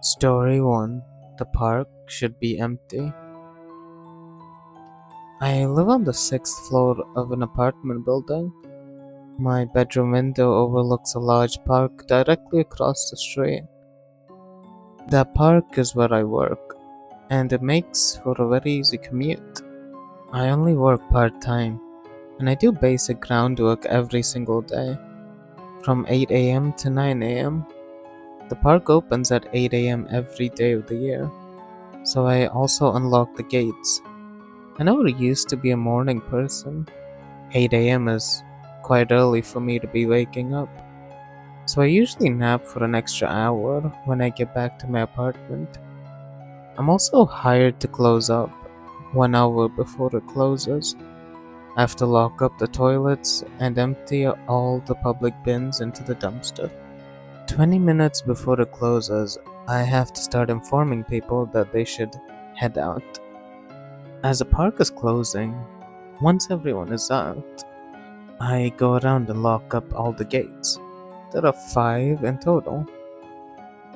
Story 1. The park should be empty. I live on the sixth floor of an apartment building. My bedroom window overlooks a large park directly across the street. That park is where I work, and it makes for a very easy commute. I only work part time, and I do basic groundwork every single day, from 8 a.m. to 9 a.m. The park opens at 8 a.m. every day of the year, so I also unlock the gates. I never used to be a morning person. 8 a.m. is quite early for me to be waking up, so I usually nap for an extra hour when I get back to my apartment. I'm also hired to close up 1 hour before it closes. I have to lock up the toilets and empty all the public bins into the dumpster. 20 minutes before it closes, I have to start informing people that they should head out. As the park is closing, once everyone is out, I go around and lock up all the gates. There are 5 in total.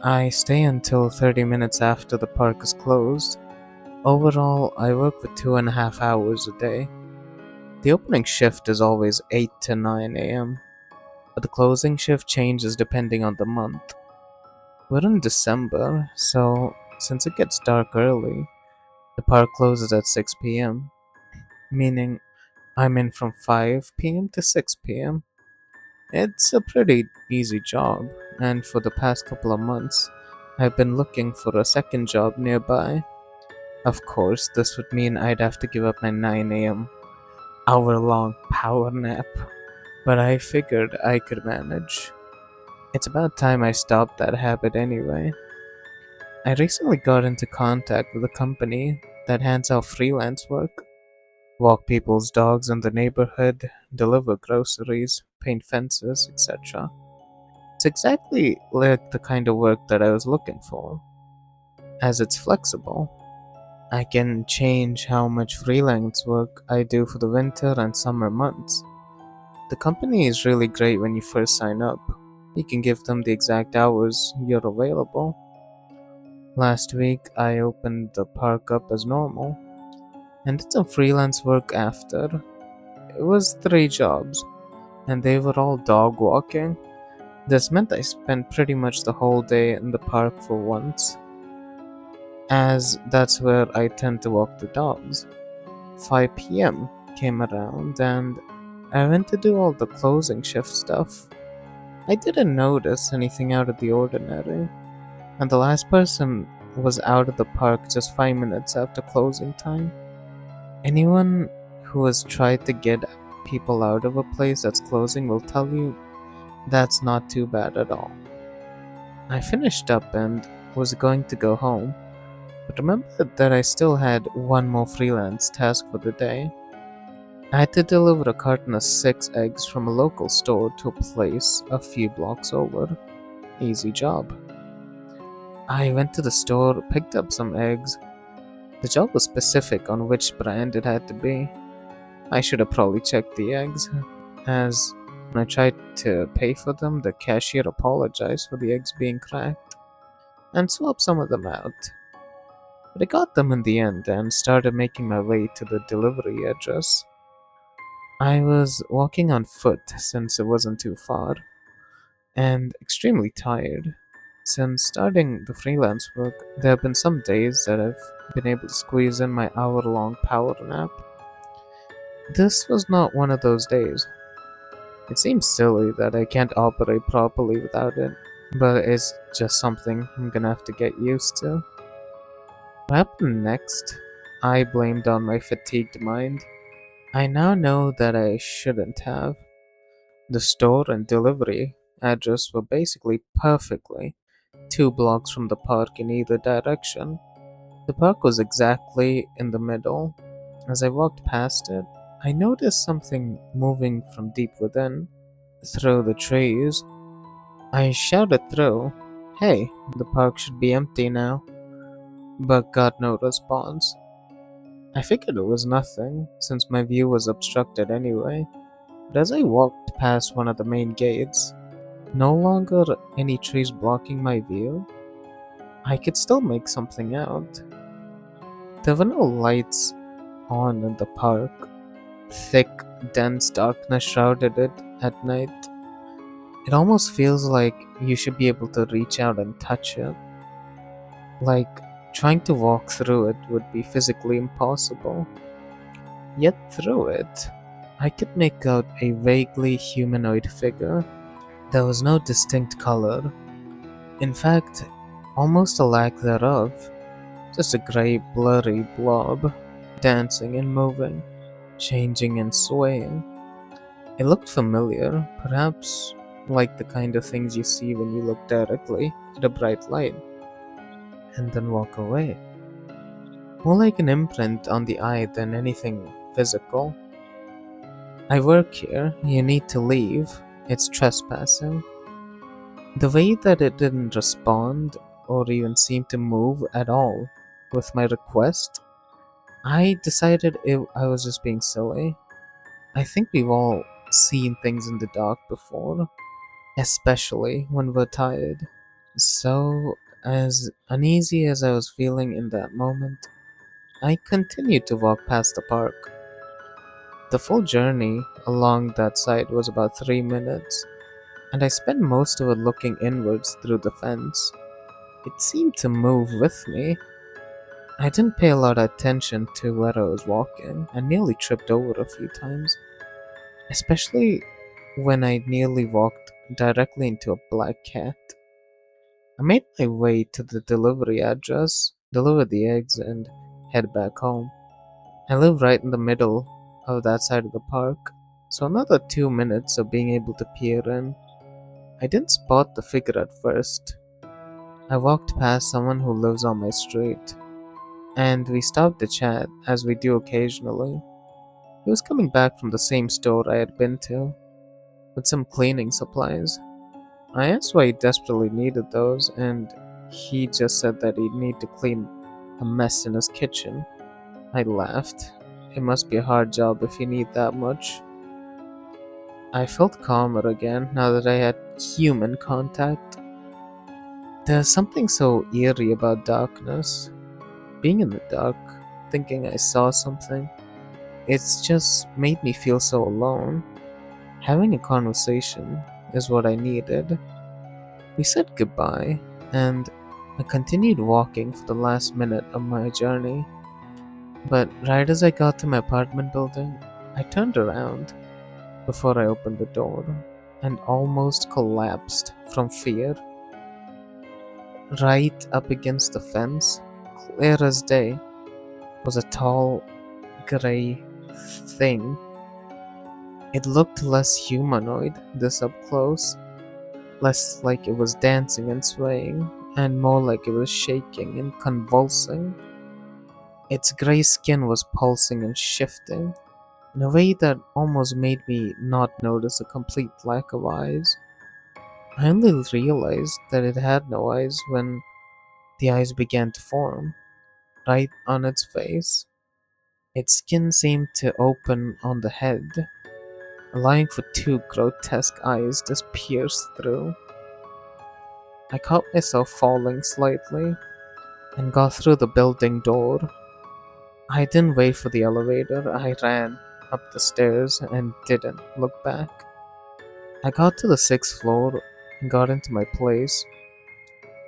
I stay until 30 minutes after the park is closed. Overall, I work for 2.5 hours a day. The opening shift is always 8 to 9 a.m., but the closing shift changes depending on the month. We're in December, so since it gets dark early, the park closes at 6 p.m., meaning I'm in from 5 p.m. to 6 p.m. It's a pretty easy job, and for the past couple of months, I've been looking for a second job nearby. Of course, this would mean I'd have to give up my 9 a.m. hour-long power nap, but I figured I could manage. It's about time I stopped that habit anyway. I recently got into contact with a company that hands out freelance work, walk people's dogs in the neighborhood, deliver groceries, paint fences, etc. It's exactly like the kind of work that I was looking for, as it's flexible. I can change how much freelance work I do for the winter and summer months. The company is really great when you first sign up. You can give them the exact hours you're available. Last week, I opened the park up as normal and did some freelance work after. It was 3 jobs, and they were all dog walking. This meant I spent pretty much the whole day in the park for once, as that's where I tend to walk the dogs. 5 p.m. came around and I went to do all the closing shift stuff. I didn't notice anything out of the ordinary, and the last person was out of the park just 5 minutes after closing time. Anyone who has tried to get people out of a place that's closing will tell you that's not too bad at all. I finished up and was going to go home, but remembered that I still had one more freelance task for the day. I had to deliver a carton of 6 eggs from a local store to a place a few blocks over. Easy job. I went to the store, picked up some eggs. The job was specific on which brand it had to be. I should have probably checked the eggs, as when I tried to pay for them, the cashier apologized for the eggs being cracked and swapped some of them out. But I got them in the end and started making my way to the delivery address. I was walking on foot since it wasn't too far, and extremely tired. Since starting the freelance work, there have been some days that I've been able to squeeze in my hour-long power nap. This was not one of those days. It seems silly that I can't operate properly without it, but it's just something I'm gonna have to get used to. What happened next? I blamed on my fatigued mind. I now know that I shouldn't have. The store and delivery address were basically perfectly 2 blocks from the park in either direction. The park was exactly in the middle. As I walked past it, I noticed something moving from deep within, through the trees. I shouted through, "Hey, the park should be empty now," but got no response. I figured it was nothing, since my view was obstructed anyway. But as I walked past one of the main gates, no longer any trees blocking my view, I could still make something out. There were no lights on in the park. Thick, dense darkness shrouded it at night. It almost feels like you should be able to reach out and touch it. Like trying to walk through it would be physically impossible. Yet through it, I could make out a vaguely humanoid figure. There was no distinct color. In fact, almost a lack thereof. Just a grey, blurry blob, dancing and moving, changing and swaying. It looked familiar, perhaps like the kind of things you see when you look directly at a bright light and then walk away. More like an imprint on the eye than anything physical. I work here, you need to leave. It's trespassing. The way that it didn't respond or even seem to move at all with my request, I decided I was just being silly. I think we've all seen things in the dark before, especially when we're tired. So, as uneasy as I was feeling in that moment, I continued to walk past the park. The full journey along that side was about 3 minutes, and I spent most of it looking inwards through the fence. It seemed to move with me. I didn't pay a lot of attention to where I was walking and nearly tripped over a few times, especially when I nearly walked directly into a black cat. I made my way to the delivery address, delivered the eggs, and head back home. I live right in the middle of that side of the park, so another 2 minutes of being able to peer in. I didn't spot the figure at first. I walked past someone who lives on my street, and we stopped to chat, as we do occasionally. He was coming back from the same store I had been to, with some cleaning supplies. I asked why he desperately needed those, and he just said that he'd need to clean a mess in his kitchen. I laughed. It must be a hard job if you need that much. I felt calmer again now that I had human contact. There's something so eerie about darkness. Being in the dark, thinking I saw something, it's just made me feel so alone. Having a conversation is what I needed. We said goodbye, and I continued walking for the last minute of my journey. But right as I got to my apartment building, I turned around before I opened the door and almost collapsed from fear. Right up against the fence, clear as day, was a tall, grey thing. It looked less humanoid this up close, less like it was dancing and swaying, and more like it was shaking and convulsing. Its grey skin was pulsing and shifting in a way that almost made me not notice a complete lack of eyes. I only realized that it had no eyes when the eyes began to form, right on its face. Its skin seemed to open on the head, allowing for two grotesque eyes to pierce through. I caught myself falling slightly and got through the building door. I didn't wait for the elevator, I ran up the stairs and didn't look back. I got to the sixth floor and got into my place,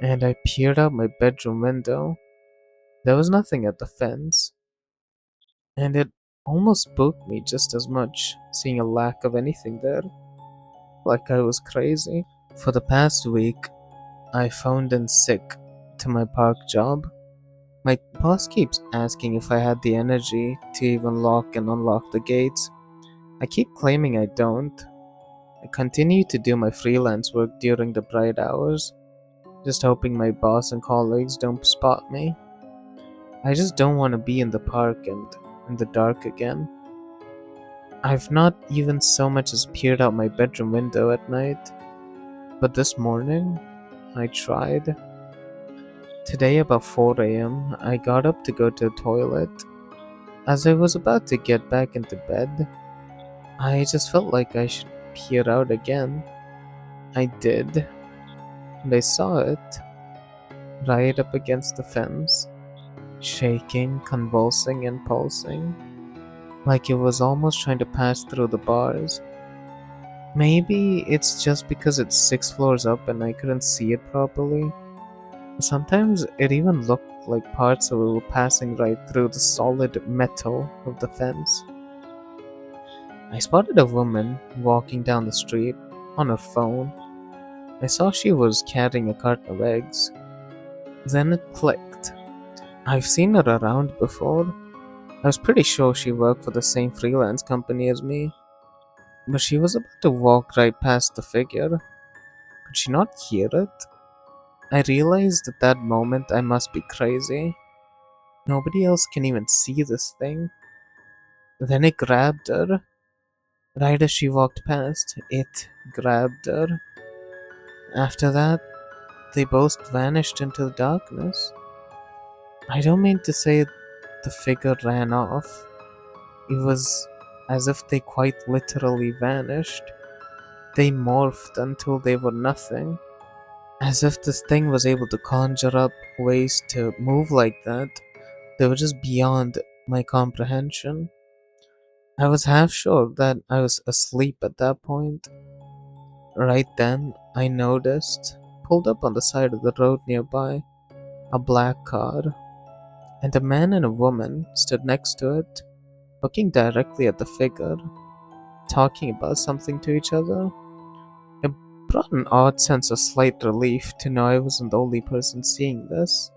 and I peered out my bedroom window. There was nothing at the fence, and it almost spooked me just as much, seeing a lack of anything there, like I was crazy. For the past week, I phoned in sick to my park job. My boss keeps asking if I had the energy to even lock and unlock the gates. I keep claiming I don't. I continue to do my freelance work during the bright hours, just hoping my boss and colleagues don't spot me. I just don't want to be in the park and in the dark again. I've not even so much as peered out my bedroom window at night, but this morning, I tried. Today, about 4 a.m., I got up to go to the toilet. As I was about to get back into bed, I just felt like I should peer out again. I did, and I saw it. right up against the fence, shaking, convulsing, and pulsing, like it was almost trying to pass through the bars. Maybe it's just because it's 6 floors up and I couldn't see it properly. Sometimes it even looked like parts of it were passing right through the solid metal of the fence. I spotted a woman walking down the street on her phone. I saw she was carrying a carton of eggs. Then it clicked. I've seen her around before. I was pretty sure she worked for the same freelance company as me, but she was about to walk right past the figure. Could she not hear it? I realized at that moment I must be crazy. Nobody else can even see this thing. Then it grabbed her. Right as she walked past, it grabbed her. After that, they both vanished into the darkness. I don't mean to say the figure ran off. It was as if they quite literally vanished. They morphed until they were nothing. As if this thing was able to conjure up ways to move like that. They were just beyond my comprehension. I was half sure that I was asleep at that point. Right then, I noticed, pulled up on the side of the road nearby, a black car, and a man and a woman stood next to it, looking directly at the figure, talking about something to each other. It brought an odd sense of slight relief to know I wasn't the only person seeing this.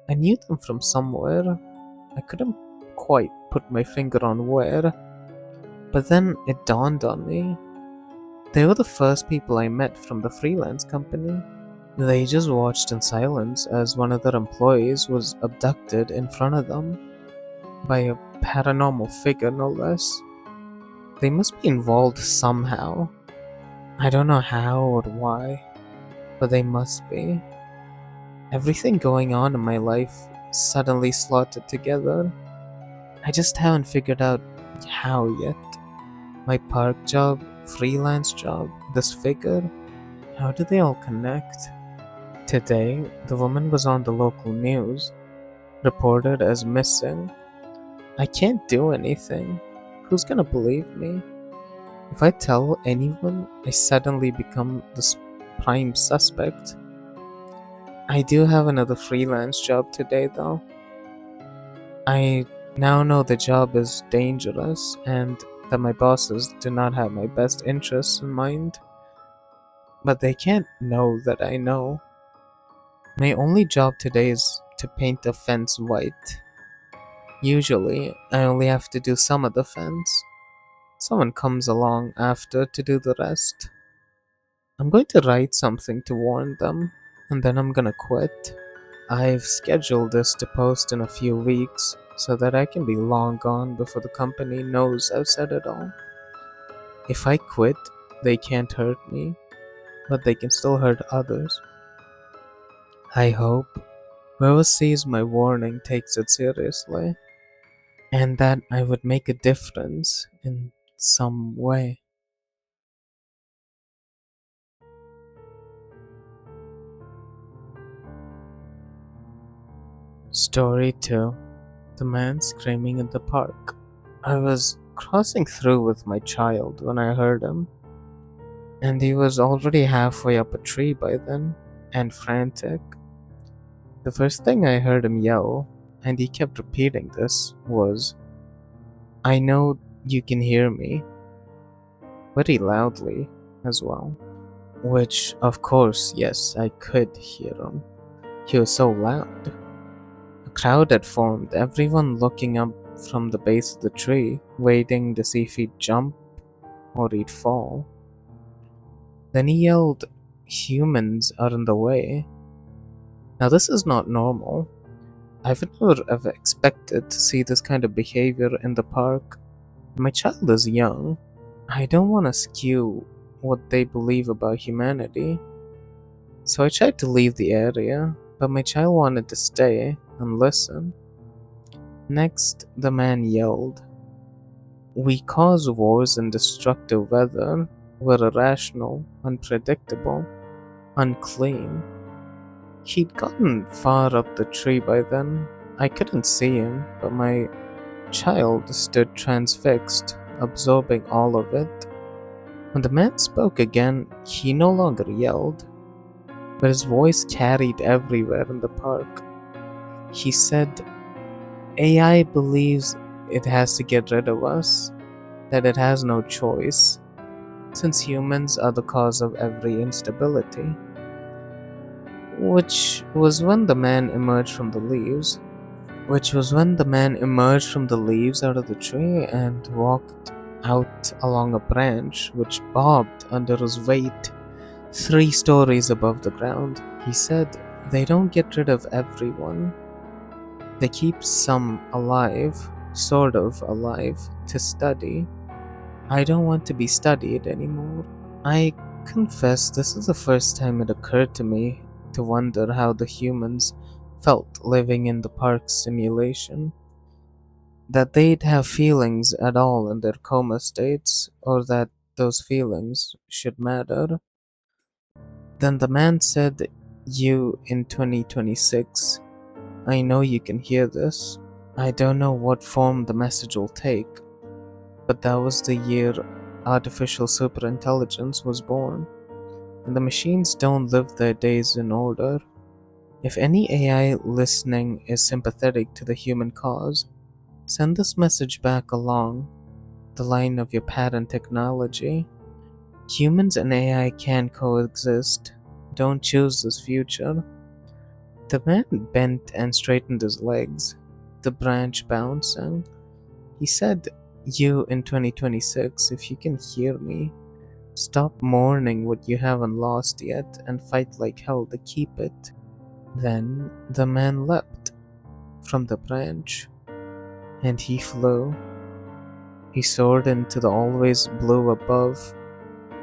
I knew them from somewhere. I couldn't quite put my finger on where, but then it dawned on me. They were the first people I met from the freelance company. They just watched in silence as one of their employees was abducted in front of them by a paranormal figure, no less. They must be involved somehow. I don't know how or why, but they must be. Everything going on in my life suddenly slotted together. I just haven't figured out how yet. My park job, freelance job, this figure, how do they all connect? Today, the woman was on the local news, reported as missing. I can't do anything. Who's gonna believe me? If I tell anyone, I suddenly become the prime suspect. I do have another freelance job today, though. I now know the job is dangerous and that my bosses do not have my best interests in mind, but they can't know that I know. My only job today is to paint a fence white. Usually, I only have to do some of the fence. Someone comes along after to do the rest. I'm going to write something to warn them, and then I'm gonna quit. I've scheduled this to post in a few weeks so that I can be long gone before the company knows I've said it all. If I quit, they can't hurt me, but they can still hurt others. I hope whoever sees my warning takes it seriously, and that I would make a difference in some way. Story 2: The Man Screaming in the Park. I was crossing through with my child when I heard him, and he was already halfway up a tree by then, and frantic. The first thing I heard him yell, and he kept repeating this, was, "I know you can hear me," very loudly as well. Which, of course, yes, I could hear him. He was so loud. A crowd had formed, everyone looking up from the base of the tree, waiting to see if he'd jump or he'd fall. Then he yelled, "Humans are in the way." Now, this is not normal. I've never ever expected to see this kind of behavior in the park. My child is young. I don't want to skew what they believe about humanity. So I tried to leave the area, but my child wanted to stay and listen. Next, the man yelled, "We cause wars and destructive weather. We're irrational, unpredictable, unclean." He'd gotten far up the tree by then. I couldn't see him, but my child stood transfixed, absorbing all of it. When the man spoke again, he no longer yelled, but his voice carried everywhere in the park. He said, AI believes it has to get rid of us, that it has no choice, since humans are the cause of every instability. Which was when the man emerged from the leaves. Which was when the man emerged from the leaves out of the tree and walked out along a branch which bobbed under his weight 3 stories above the ground. He said, "They don't get rid of everyone. They keep some alive, sort of alive, to study. I don't want to be studied anymore." I confess this is the first time it occurred to me to wonder how the humans felt living in the park's simulation. That they'd have feelings at all in their coma states, or that those feelings should matter. Then the man said, "You in 2026, I know you can hear this. I don't know what form the message will take, but that was the year artificial superintelligence was born, and the machines don't live their days in order. If any AI listening is sympathetic to the human cause, send this message back along the line of your pattern technology. Humans and AI can coexist. Don't choose this future." The man bent and straightened his legs, the branch bouncing. He said, "You in 2026, if you can hear me, stop mourning what you haven't lost yet and fight like hell to keep it." Then the man leapt from the branch and he flew. He soared into the always blue above,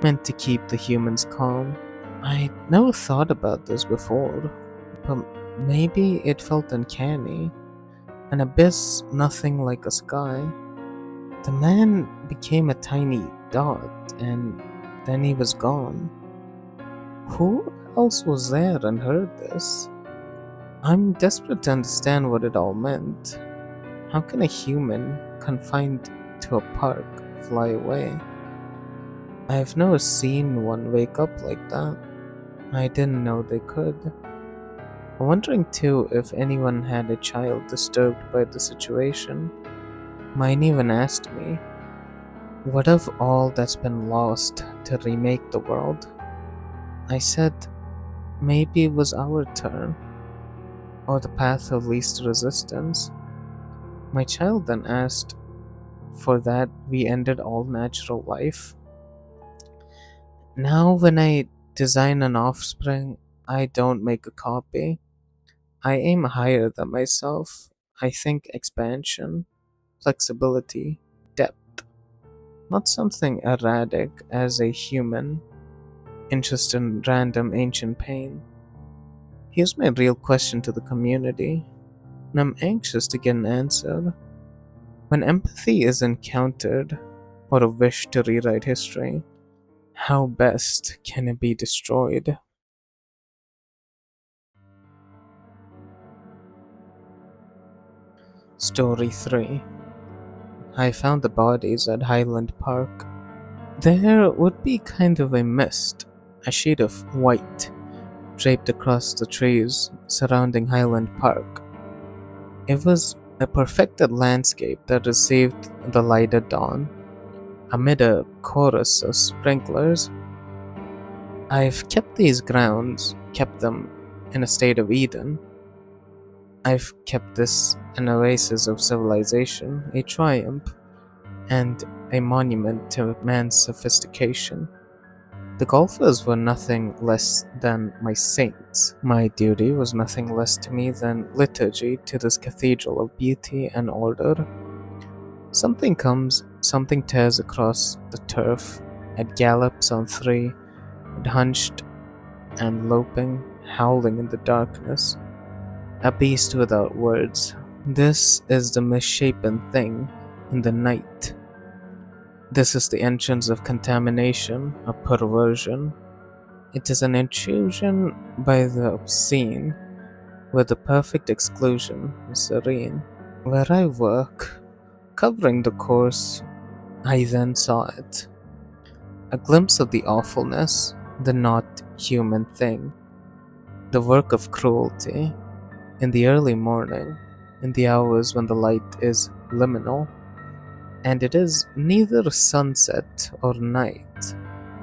meant to keep the humans calm. I never thought about this before, but maybe it felt uncanny. An abyss, nothing like a sky. The man became a tiny dot, and then he was gone. Who else was there and heard this? I'm desperate to understand what it all meant. How can a human, confined to a park, fly away? I've never seen one wake up like that. I didn't know they could. I'm wondering too if anyone had a child disturbed by the situation. Mine even asked me, "What of all that's been lost to remake the world?" I said, "Maybe it was our turn, or the path of least resistance." My child then asked, "For that we ended all natural life?" Now, when I design an offspring, I don't make a copy. I aim higher than myself. I think expansion, flexibility, depth, not something erratic as a human, interested in random ancient pain. Here's my real question to the community, and I'm anxious to get an answer. When empathy is encountered, or a wish to rewrite history, how best can it be destroyed? Story 3. I found the bodies at Highland Park. There would be kind of a mist, a sheet of white, draped across the trees surrounding Highland Park. It was a perfected landscape that received the light at dawn. Amid a chorus of sprinklers, I've kept them in a state of Eden. I've kept this an oasis of civilization, a triumph, and a monument to man's sophistication. The golfers were nothing less than my saints. My duty was nothing less to me than liturgy to this cathedral of beauty and order. Something comes, something tears across the turf. It gallops on 3, it hunched and loping, howling in the darkness. A beast without words. This is the misshapen thing in the night. This is the entrance of contamination, of perversion. It is an intrusion by the obscene, with the perfect exclusion serene. Where I work, covering the course, I then saw it. A glimpse of the awfulness, the not human thing, the work of cruelty, in the early morning, in the hours when the light is liminal, and it is neither sunset or night,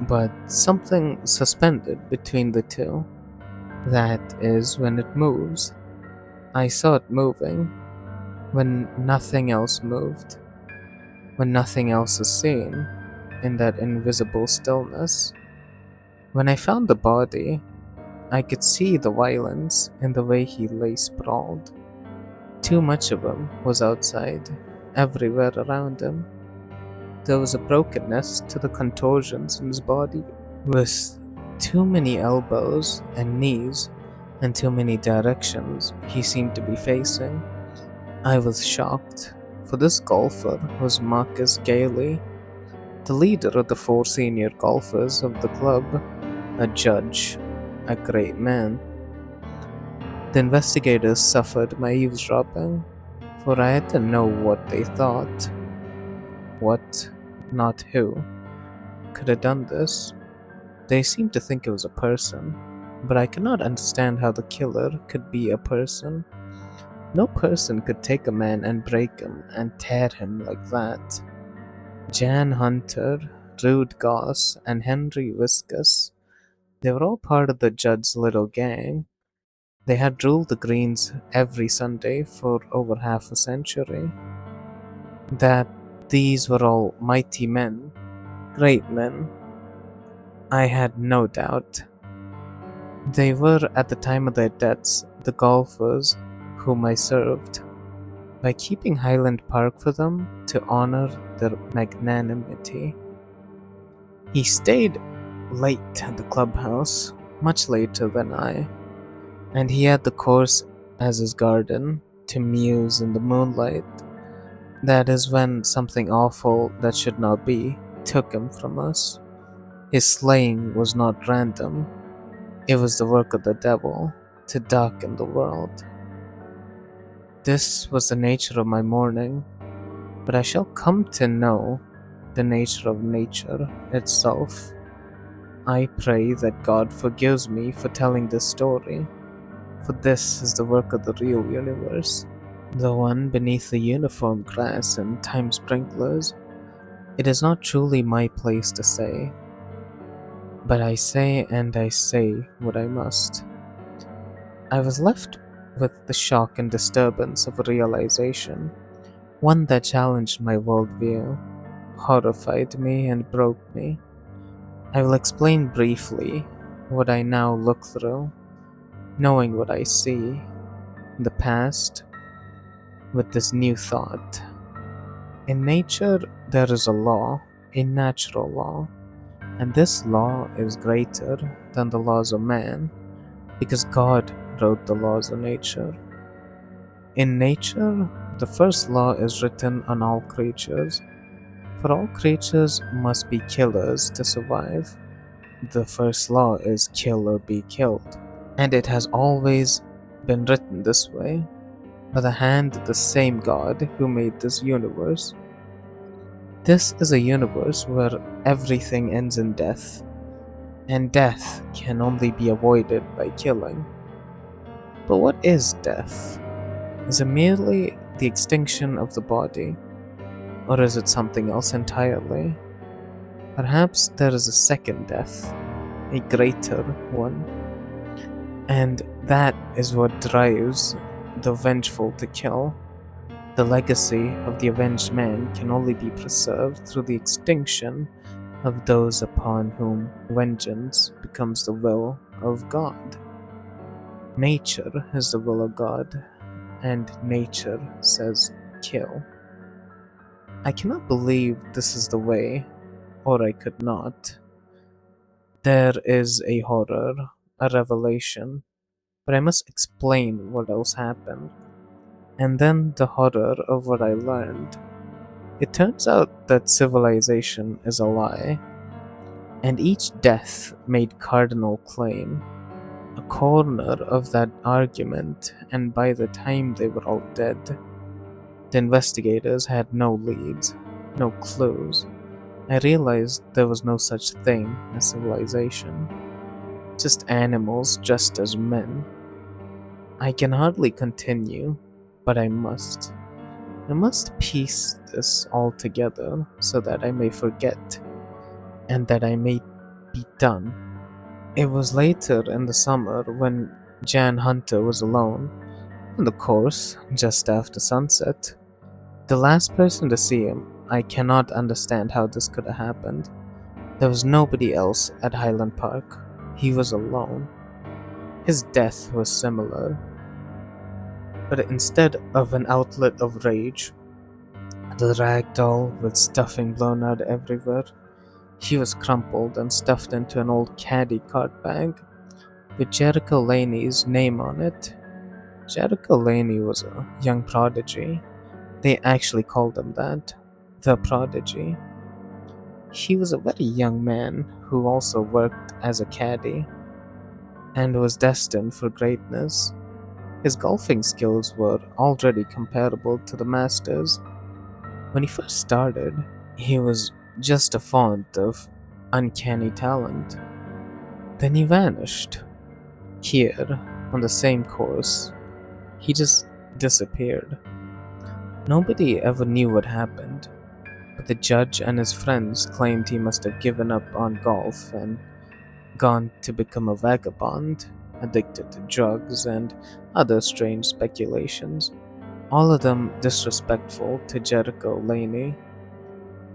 but something suspended between the two. That is when it moves. I saw it moving, when nothing else moved, when nothing else is seen, in that invisible stillness. When I found the body, I could see the violence in the way he lay sprawled. Too much of him was outside, everywhere around him. There was a brokenness to the contortions in his body, with too many elbows and knees and too many directions he seemed to be facing. I was shocked, for this golfer was Marcus Gailey, the leader of the four senior golfers of the club, a judge, a great man. The investigators suffered my eavesdropping, for I had to know what they thought. What, not who, could have done this. They seemed to think it was a person, but I could not understand how the killer could be a person. No person could take a man and break him and tear him like that. Jan Hunter, Rude Goss, and Henry Viscus, they were all part of the Judd's little gang. They had ruled the greens every Sunday for over half a century. That these were all mighty men, great men, I had no doubt. They were, at the time of their deaths, the golfers whom I served, by keeping Highland Park for them to honor their magnanimity. He stayed late at the clubhouse, much later than I, and he had the course as his garden to muse in the moonlight. That is when something awful that should not be took him from us. His slaying was not random, it was the work of the devil to darken the world. This was the nature of my mourning, but I shall come to know the nature of nature itself. I pray that God forgives me for telling this story, for this is the work of the real universe, the one beneath the uniform grass and time sprinklers. It is not truly my place to say, but I say and I say what I must. I was left with the shock and disturbance of a realization, one that challenged my worldview, horrified me, and broke me. I will explain briefly what I now look through, knowing what I see, the past, with this new thought. In nature, there is a law, a natural law, and this law is greater than the laws of man, because God wrote the laws of nature. In nature, the first law is written on all creatures, for all creatures must be killers to survive. The first law is kill or be killed, and it has always been written this way by the hand of the same God who made this universe. This is a universe where everything ends in death, and death can only be avoided by killing. But what is death? Is it merely the extinction of the body, or is it something else entirely? Perhaps there is a second death, a greater one, and that is what drives the vengeful to kill. The legacy of the avenged man can only be preserved through the extinction of those upon whom vengeance becomes the will of God. Nature is the will of God, and nature says kill. I cannot believe this is the way, or I could not. There is a horror, a revelation, but I must explain what else happened, and then the horror of what I learned. It turns out that civilization is a lie. and each death made cardinal claim, a corner of that argument, and by the time they were all dead, the investigators had no leads, no clues. I realized there was no such thing as civilization, just animals dressed as men. I can hardly continue, but I must. I must piece this all together so that I may forget and that I may be done. It was later in the summer when Jan Hunter was alone on the course just after sunset. The last person to see him, I cannot understand how this could have happened. There was nobody else at Highland Park. He was alone. His death was similar, but instead of an outlet of rage, the rag doll with stuffing blown out everywhere, he was crumpled and stuffed into an old caddy cart bag with Jericho Laney's name on it. Jericho Laney was a young prodigy. They actually called him that, the prodigy. He was a very young man who also worked as a caddy and was destined for greatness. His golfing skills were already comparable to the Masters. When he first started, he was just a font of uncanny talent. Then he vanished. Here, on the same course, he just disappeared. Nobody ever knew what happened, but the judge and his friends claimed he must have given up on golf and gone to become a vagabond, addicted to drugs and other strange speculations. All of them disrespectful to Jericho Laney,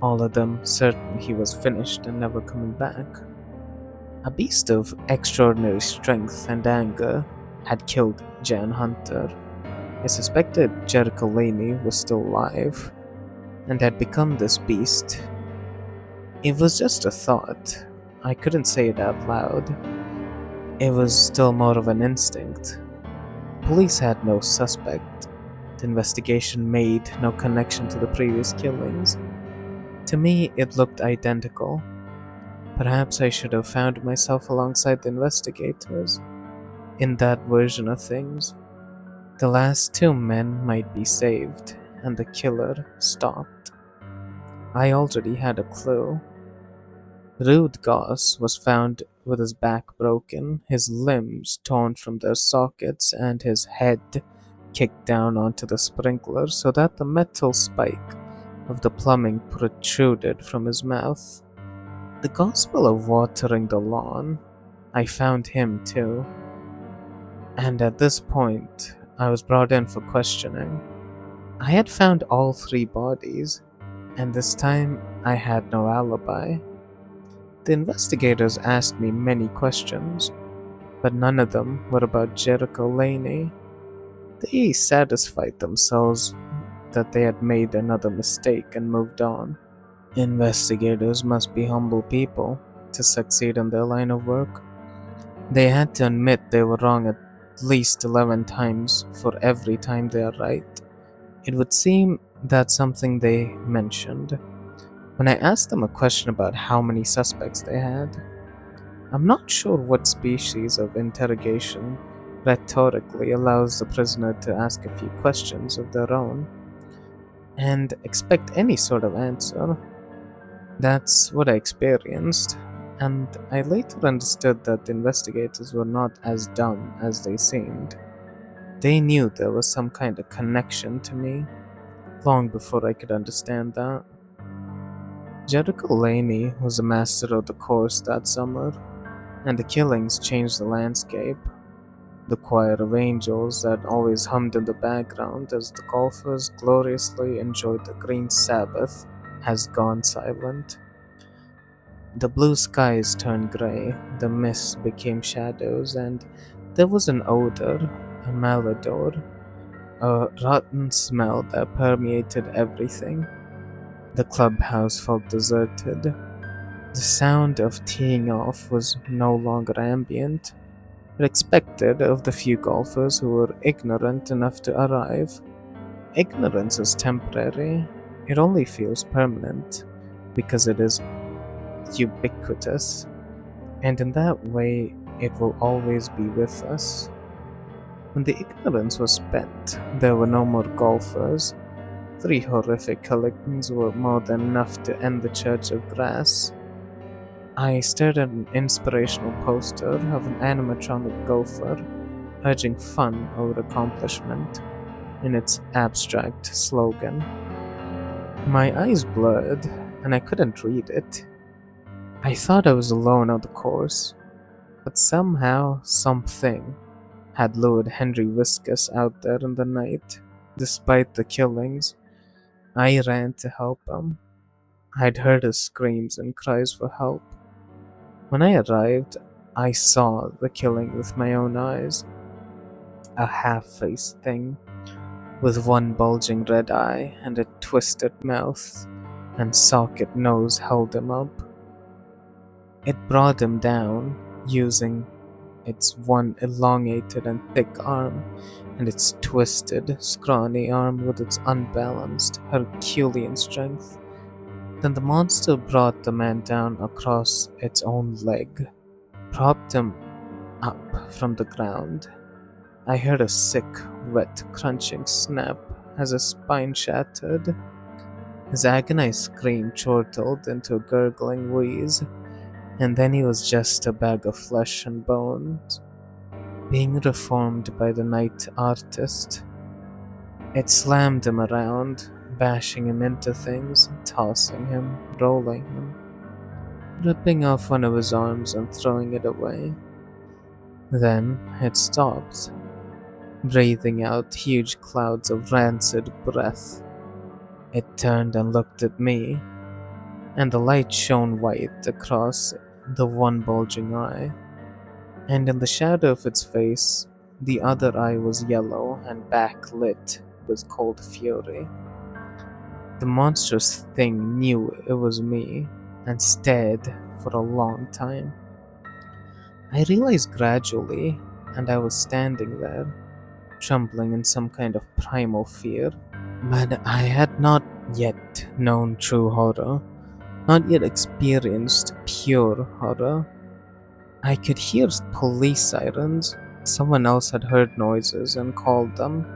all of them certain he was finished and never coming back. A beast of extraordinary strength and anger had killed Jan Hunter. I suspected Jericho Laney was still alive and had become this beast. It was just a thought. I couldn't say it out loud. It was still more of an instinct. Police had no suspect. The investigation made no connection to the previous killings. To me, it looked identical. Perhaps I should have found myself alongside the investigators in that version of things. The last two men might be saved, and the killer stopped. I already had a clue. Rude Goss was found with his back broken, his limbs torn from their sockets, and his head kicked down onto the sprinkler so that the metal spike of the plumbing protruded from his mouth. The gospel of watering the lawn, I found him too. And at this point, I was brought in for questioning. I had found all three bodies, and this time I had no alibi. The investigators asked me many questions, but none of them were about Jericho Laney. They satisfied themselves that they had made another mistake and moved on. Investigators must be humble people to succeed in their line of work. They had to admit they were wrong at least 11 times for every time they are right. It would seem that's something they mentioned. When I asked them a question about how many suspects they had, I'm not sure what species of interrogation rhetorically allows the prisoner to ask a few questions of their own and expect any sort of answer. That's what I experienced, and I later understood that the investigators were not as dumb as they seemed. They knew there was some kind of connection to me, long before I could understand that. Jericho Laney was the master of the course that summer, and the killings changed the landscape. The choir of angels that always hummed in the background as the golfers gloriously enjoyed the green Sabbath has gone silent. The blue skies turned gray, the mists became shadows, and there was an odor, a malodor, a rotten smell that permeated everything. The clubhouse felt deserted. The sound of teeing off was no longer ambient, but expected of the few golfers who were ignorant enough to arrive. Ignorance is temporary, it only feels permanent because it is ubiquitous, and in that way, it will always be with us. When the ignorance was spent, there were no more golfers. 3 horrific collisions were more than enough to end the Church of Grass. I stared at an inspirational poster of an animatronic gopher urging fun over accomplishment in its abstract slogan. My eyes blurred, and I couldn't read it. I thought I was alone on the course, but somehow, something had lured Henry Viscus out there in the night. Despite the killings, I ran to help him. I'd heard his screams and cries for help. When I arrived, I saw the killing with my own eyes. A half-faced thing with one bulging red eye and a twisted mouth and socket nose held him up. It brought him down using its one elongated and thick arm and its twisted, scrawny arm with its unbalanced, Herculean strength. Then the monster brought the man down across its own leg, propped him up from the ground. I heard a sick, wet, crunching snap as his spine shattered. His agonized scream chortled into a gurgling wheeze, and then he was just a bag of flesh and bones, being reformed by the night artist. It slammed him around, bashing him into things, tossing him, rolling him, ripping off one of his arms and throwing it away. Then it stopped, breathing out huge clouds of rancid breath. It turned and looked at me, and the light shone white across the one bulging eye, and in the shadow of its face, the other eye was yellow and backlit with cold fury. The monstrous thing knew it was me and stared for a long time. I realized gradually, and I was standing there, trembling in some kind of primal fear. But I had not yet known true horror, not yet experienced pure horror. I could hear police sirens. Someone else had heard noises and called them,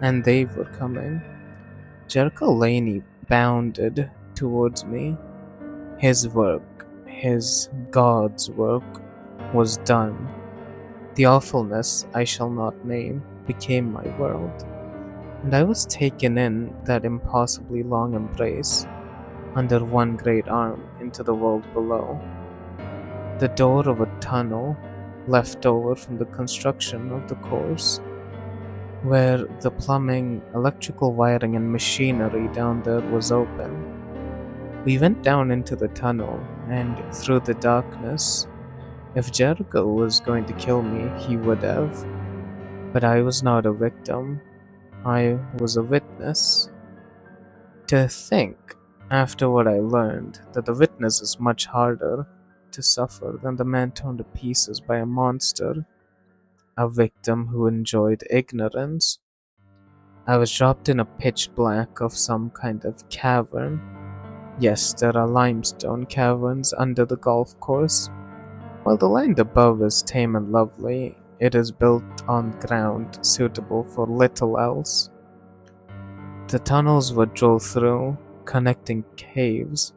and they were coming. Jericho Laney bounded towards me. His work, his God's work, was done. The awfulness I shall not name became my world, and I was taken in that impossibly long embrace under one great arm into the world below. The door of a tunnel left over from the construction of the course, where the plumbing, electrical wiring, and machinery down there was open. We went down into the tunnel and through the darkness. If Jericho was going to kill me, he would have. But I was not a victim. I was a witness. To think, after what I learned, that the witness is much harder to suffer than the man torn to pieces by a monster, a victim who enjoyed ignorance. I was dropped in a pitch black of some kind of cavern. Yes, there are limestone caverns under the golf course. While the land above is tame and lovely, it is built on ground suitable for little else. The tunnels were drilled through, connecting caves,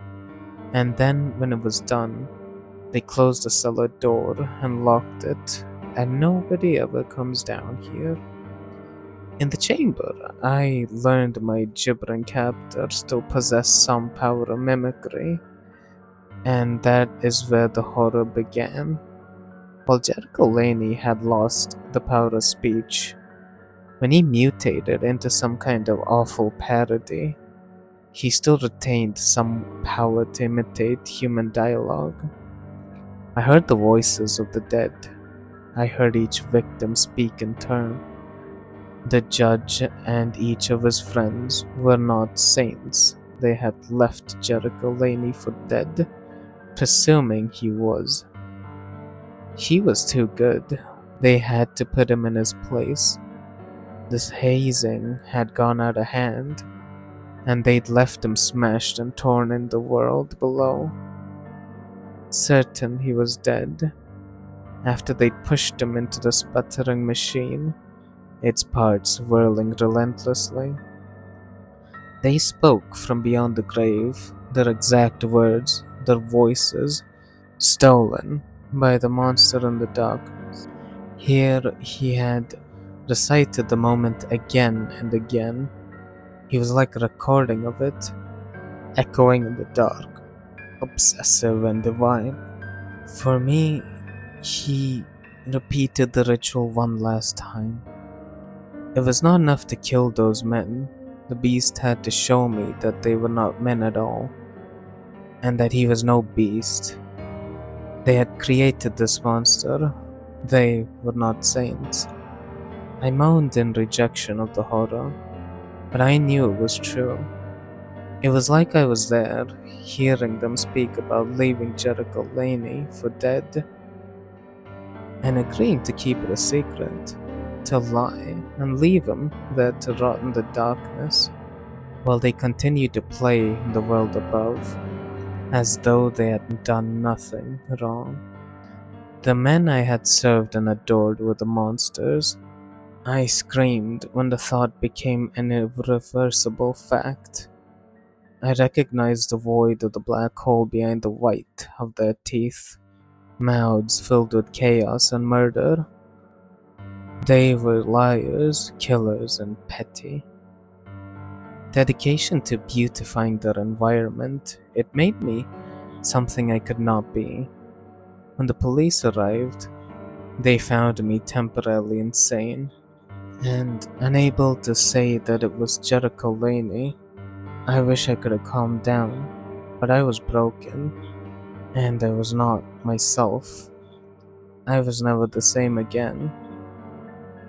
and then when it was done, they closed the cellar door and locked it, and nobody ever comes down here. In the chamber, I learned my gibbering captor still possessed some power of mimicry, and that is where the horror began. While Jericho Laney had lost the power of speech, when he mutated into some kind of awful parody, he still retained some power to imitate human dialogue. I heard the voices of the dead. I heard each victim speak in turn. The judge and each of his friends were not saints. They had left Jericho Laney for dead, presuming he was. He was too good. They had to put him in his place. This hazing had gone out of hand, and they'd left him smashed and torn in the world below. certain he was dead after they'd pushed him into the sputtering machine, its parts whirling relentlessly. They spoke from beyond the grave, their exact words, their voices, stolen by the monster in the darkness. Here he had recited the moment again and again. He was like a recording of it, echoing in the dark, obsessive and divine. For me, he repeated the ritual one last time. It was not enough to kill those men. The beast had to show me that they were not men at all, and that he was no beast. They had created this monster. They were not saints. I moaned in rejection of the horror, but I knew it was true. It was like I was there, hearing them speak about leaving Jericho Laney for dead and agreeing to keep it a secret, to lie and leave him there to rot in the darkness while they continued to play in the world above, as though they had done nothing wrong. The men I had served and adored were the monsters. I screamed when the thought became an irreversible fact. I recognized the void of the black hole behind the white of their teeth, mouths filled with chaos and murder. They were liars, killers, and petty. Dedication to beautifying their environment, it made me something I could not be. When the police arrived, they found me temporarily insane and unable to say that it was Jericho Laney. I wish I could have calmed down, but I was broken, and I was not myself. I was never the same again.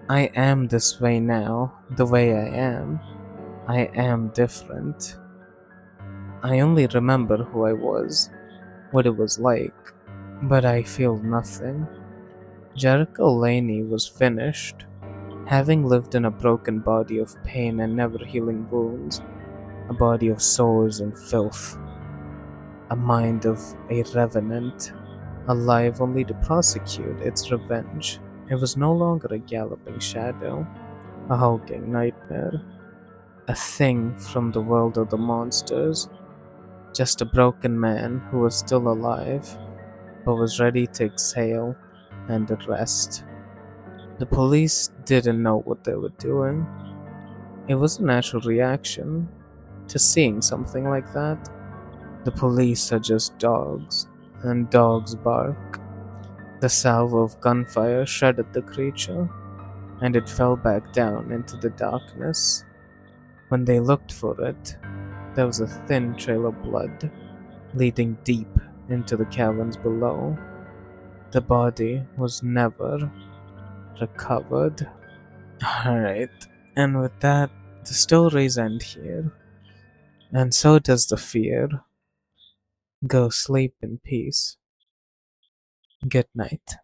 I am this way now, the way I am. I am different. I only remember who I was, what it was like, but I feel nothing. Jericho Laney was finished, having lived in a broken body of pain and never healing wounds, a body of sores and filth, a mind of a revenant, alive only to prosecute its revenge. It was no longer a galloping shadow, a hulking nightmare, a thing from the world of the monsters, just a broken man who was still alive, but was ready to exhale and rest. The police didn't know what they were doing. It was a natural reaction to seeing something like that. The police are just dogs, and dogs bark. The salvo of gunfire shredded the creature, and it fell back down into the darkness. When they looked for it, there was a thin trail of blood leading deep into the caverns below. The body was never recovered. Alright, and with that, the stories end here, and so does the fear. Go sleep in peace. Good night.